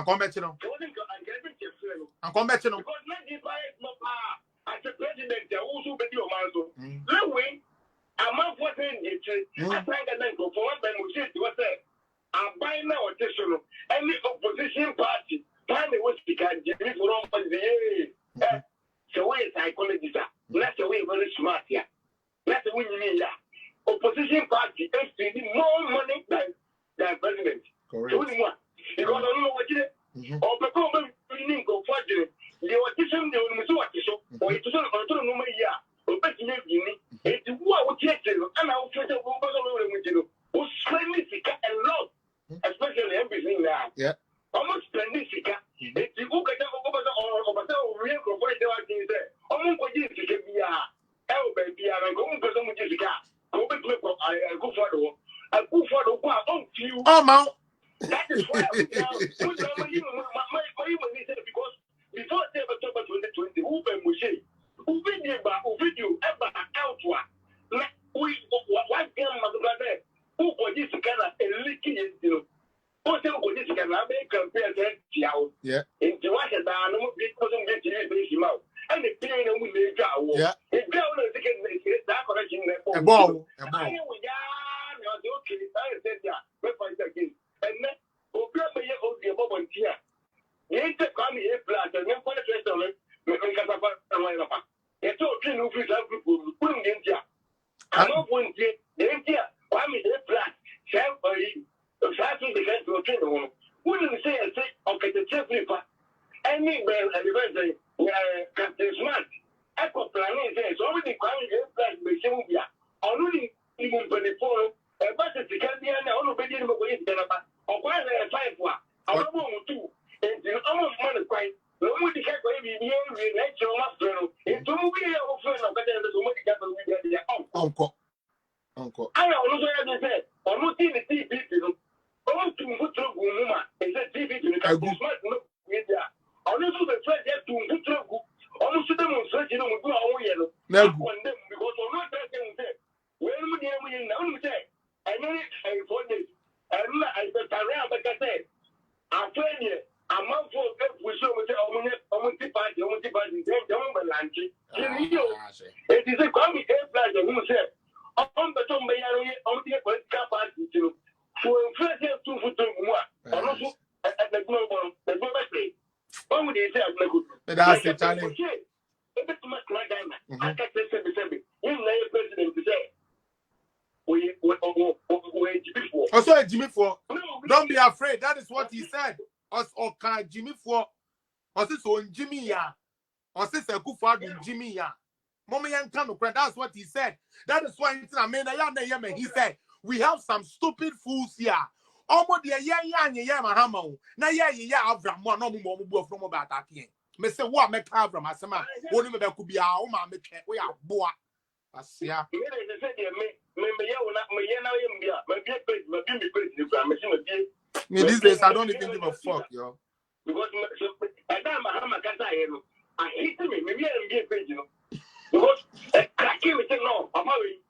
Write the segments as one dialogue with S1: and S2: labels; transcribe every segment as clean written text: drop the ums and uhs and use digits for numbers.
S1: I'm coming back, I'm coming back,
S2: because not the bias no power as a president also be your man so let way amount what in it I think that go for one time we say was I buy now additional any opposition party find the way we can get it from the so way psychology that's the way very smart here that's the way you need opposition party is spending more money than president.
S1: Correct.
S2: So because I don't know what it is. Or because we go for it. The audition, the audition, or it's a number year. Or better, it's what we get to, and I'll try to go back with you. Who's spending a lot, especially everything now.
S1: Yeah.
S2: Almost spending it's the book over the real corporate there. Almost what you can be baby, I'm going to some Jessica. Go back to I go for the I go for the few.
S1: Oh, Mount.
S2: That is why because before October 2020, who been Mushe, who video ever out we what game brother who for this kind of a leaking you know for this kind of compare that
S1: yeah
S2: in the water down no because get him out and the pain we make out
S1: yeah
S2: it go no that correction
S1: a ball
S2: okay I said yeah we fight again and then Obiama ye odi ebobo ntia ye te kwa me e plant and for the rest of it me kasa fa anwa na pa ye to twin no free that group kun nge ntia ama bo ntie ntia kwa me e plant say for you so I think they can do twin no wouldn't say okay the chef pa any man event Captain Smart eco planning say so we kwa me e plant me se mu bia onu ni even benefit e ba se can be na onu be di mo ko yi na ba ọkwa na five wa awon mo tu enti omo man kwai no mu di ka kwai bi bi e na chi o ma fero enti mu bi e o fero na ka de so mo di ka so bi de onko ana onu so ya de se onu ti ni ti bi ti no omo tu mu tro gu mu ma e se ti bi ti ka gu smart no ni dia onu so be fresh e tu mu tro gu onu so de mo so ji no mu du awon ye no
S1: na gu
S2: because onu ta se we mu di mu yin na onu say any for this and I bet around because I said I'm telling I'm out for we show me party don't lunch it is a coming a plan who said on the tomb on the political party to first two for and also at the global say what would they say
S1: that's the challenge
S2: I can't say you president to say we Jimmy for.
S1: Also, Jimmy for. Don't be afraid. That is what he said. Or can Jimmy for? Or this on Jimmy ya? Or this a good father Jimmy ya? Mommy and Kano, that's what he said. That is why he said we have some stupid fools here. Omo de ya mahama. Na ya Avram one no more from about that here. Me say what make Avram asema. Oni me be kubia o ma make we aboa. Asia. These days I don't even give a fuck, yo.
S2: Because I hate me, maybe I'm be a page, you know. Because I can't say no, I'm sorry.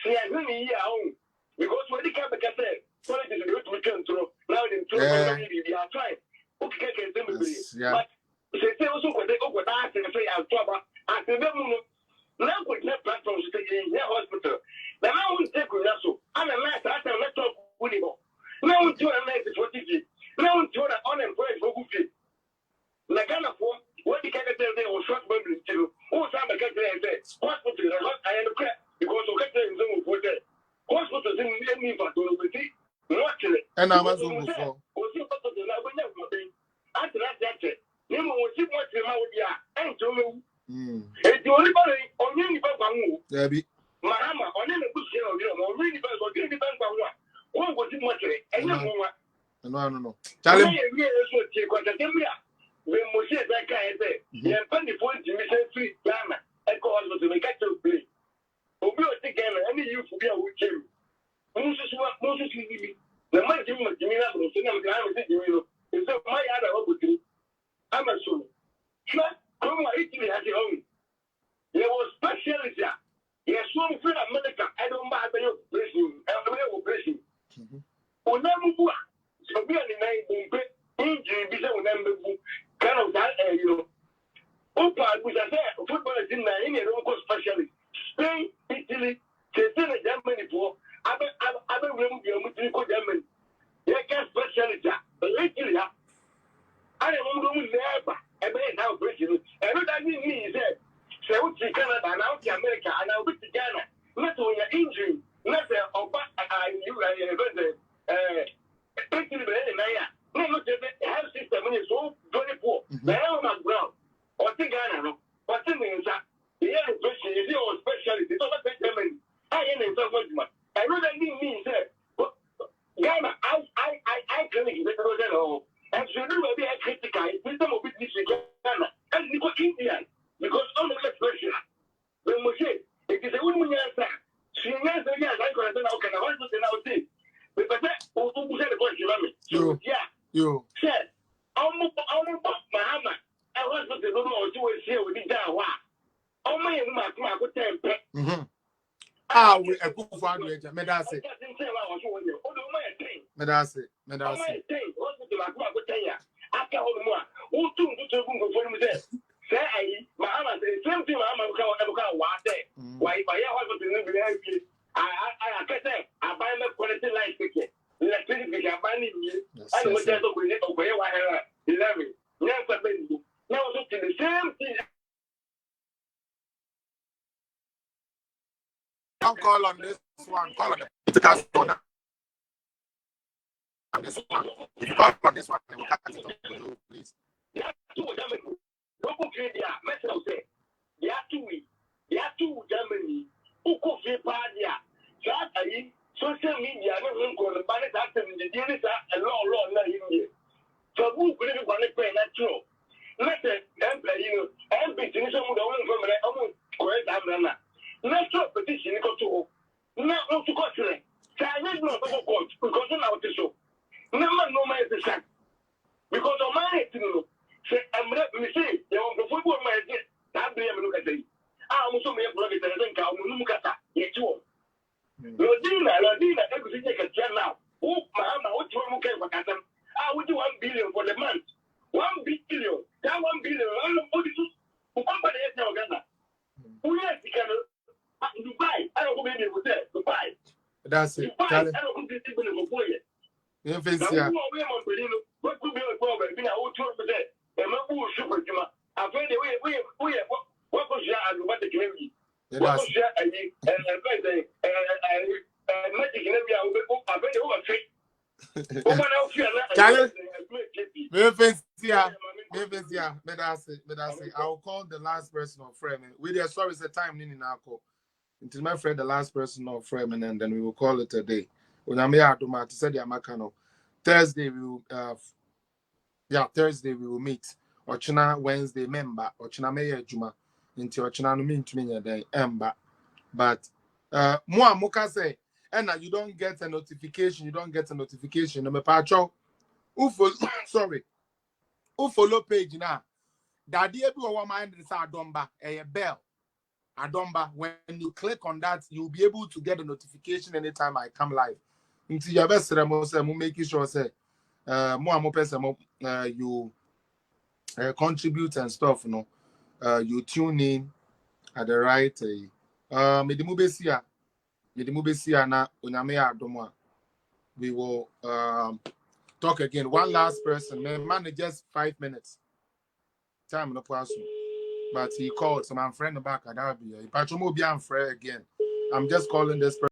S2: See, I really hear home. Because when the cabinet said, politics is going to return to now in 2 we are trying. Okay, but they also what they go and say I'm trouble. I said, now with that platform to take in hospital. Now I won't take with us. I'm a master. I can let talk with you. Now we do a nice for TV. Now we do an unemployed for goofy. Like I know what the character they will short memory to. Who's I'm a character and say, hospital, I am a crap because of character in Zoom for that. Hospitals in any part of the city. Not it.
S1: And I'm as well before.
S2: After that, you know, what you want to know, yeah, and to it's the only body on any bank.
S1: Debbie.
S2: Mahama, on any bush, or really bad or getting bank. What was it much? And
S1: no. Charlie,
S2: when Moshe that guy said, yeah, 24 Jimmy free Ghana, echo hospital to make a play. Obi again, any you for be a week. Moses, the man Jimmy, is my other opportunity. I'm a soul. Come on, Italy has your own. There was specialist. Yes, one for America. I don't buy the operation. Operation. On that move, so we are in the injury. Canada and out to America and I went to Ghana. Not when you're injured, not the Oba health system is so very poor. They are on ground. Or think Ghana, but the specialty, it's all about them. I ain't in I know that means that Ghana, I can get it all. And so you will be a critical system of business in Ghana and you go Indian because all the expression. When we say it is a woman answer, she knows the years I got to okay, I want to now see. But that who said the question, so yeah, you said, almost Mahama, I want to know what you will share with the Jawa. Oh, my, my good temper.
S1: We a good father, Medase. Medase.
S2: After all the more, who took the for himself? Say, Mahama, the same thing Mahama can watch it. Why, if I have to I can say, I buy my quality life ticket. Electricity, I buy it. I was just away 11. Now, look to the same thing.
S1: Don't call on this one. Call on it. This one. If you call on this one, they will cut it, please.
S2: Germany. Who could be party? Social media, no one could buy it after the daily a law, not in. So who could even want to pay that true? Let the empire, and be finished with the one from the correct Amrana. Let's talk petition go to not to go to it. I need not to go because of the show. Never know my decision. Because of my say, I'm let me say, you want the football my head. That be able to look at it. I'm also made a project and I think I'll look at that. Yet you. Lodina, everything you can tell now. Oh, Mahama, what you want to get for them? I would do 1 billion for the month. 1 billion. That 1 billion. I don't know what it is. Somebody else now, Ghana. Who yes, you can. Dubai, I don't know maybe with that. Dubai.
S1: That's it.
S2: Dubai, I don't know if it's even a boy.
S1: If it's yeah.
S2: What could be a problem? I will talk with that. And my poor super juma. I've heard the way what was your what the community? What was your and magic in every hour? I've heard the whole trick. What
S1: else? I'll call the last person on frame. With the sorry, it's a time in our call. Until my friend, the last person on frame, and then we will call it a day. When I may have to say the Amakano. Thursday we will Thursday we will meet. Ochina Wednesday member, Ochina Maya Juma, into Ochina no mean to me day ember. But Mua Muka say, and you don't get a notification, No me pacho. Sorry. Who follow page now? Daddy everyone mind is Adomba, a bell. Adomba, when you click on that, you'll be able to get a notification anytime I come live. Until your best making sure say more person you contribute and stuff, you tune in at the right we will talk again. One last person, man, just 5 minutes. Time no person. But he called, so my friend back at Abia. If I be friend again, I'm just calling this person.